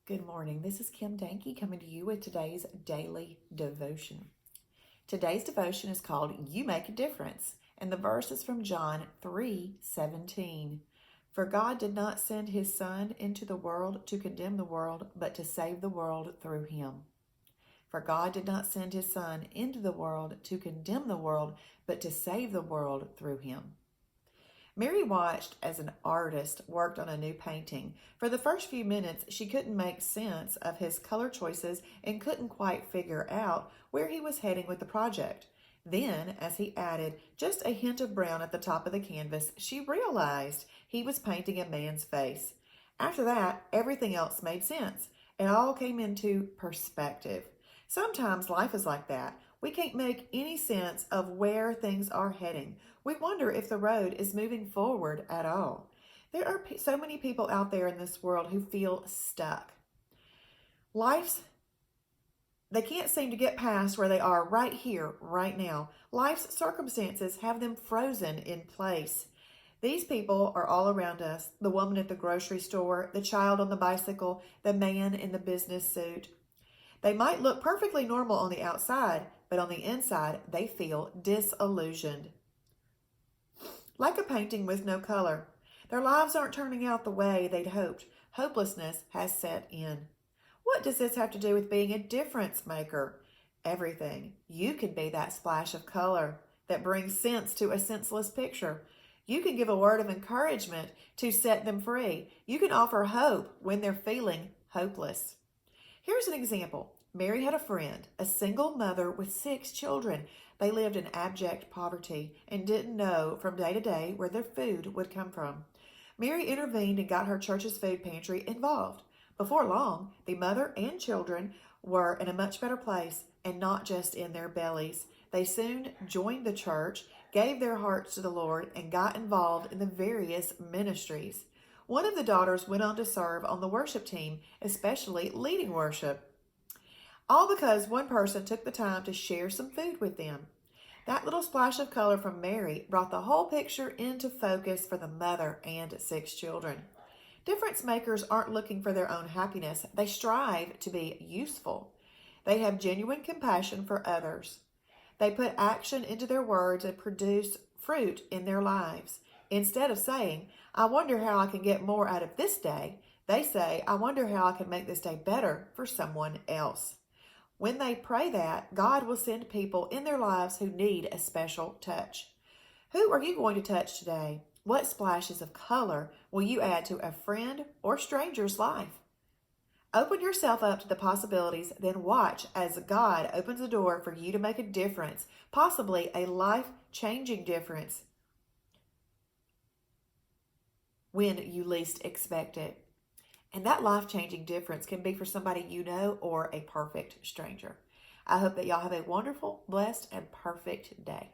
Good morning. This is Kim Danke coming to you with today's daily devotion. Today's devotion is called You Make a Difference, and the verse is from John 3:17. For God did not send his Son into the world to condemn the world, but to save the world through him. For God did not send his Son into the world to condemn the world, but to save the world through him. Mary watched as an artist worked on a new painting. For the first few minutes, she couldn't make sense of his color choices and couldn't quite figure out where he was heading with the project. Then, as he added just a hint of brown at the top of the canvas, she realized he was painting a man's face. After that, everything else made sense. It all came into perspective. Sometimes life is like that. We can't make any sense of where things are heading. We wonder if the road is moving forward at all. There are so many people out there in this world who feel stuck. They can't seem to get past where they are right here, right now. Life's circumstances have them frozen in place. These people are all around us. The woman at the grocery store, the child on the bicycle, the man in the business suit. They might look perfectly normal on the outside, but on the inside, they feel disillusioned. Like a painting with no color. Their lives aren't turning out the way they'd hoped. Hopelessness has set in. What does this have to do with being a difference maker? Everything. You can be that splash of color that brings sense to a senseless picture. You can give a word of encouragement to set them free. You can offer hope when they're feeling hopeless. Here's an example. Mary had a friend, a single mother with 6 children. They lived in abject poverty and didn't know from day to day where their food would come from. Mary intervened and got her church's food pantry involved. Before long, the mother and children were in a much better place, and not just in their bellies. They soon joined the church, gave their hearts to the Lord, and got involved in the various ministries. One of the daughters went on to serve on the worship team, especially leading worship. All because one person took the time to share some food with them. That little splash of color from Mary brought the whole picture into focus for the mother and 6 children. Difference makers aren't looking for their own happiness. They strive to be useful. They have genuine compassion for others. They put action into their words and produce fruit in their lives. Instead of saying, I wonder how I can get more out of this day, they say, I wonder how I can make this day better for someone else. When they pray that, God will send people in their lives who need a special touch. Who are you going to touch today? What splashes of color will you add to a friend or stranger's life? Open yourself up to the possibilities, then watch as God opens a door for you to make a difference, possibly a life-changing difference when you least expect it. And that life-changing difference can be for somebody you know or a perfect stranger. I hope that y'all have a wonderful, blessed, and perfect day.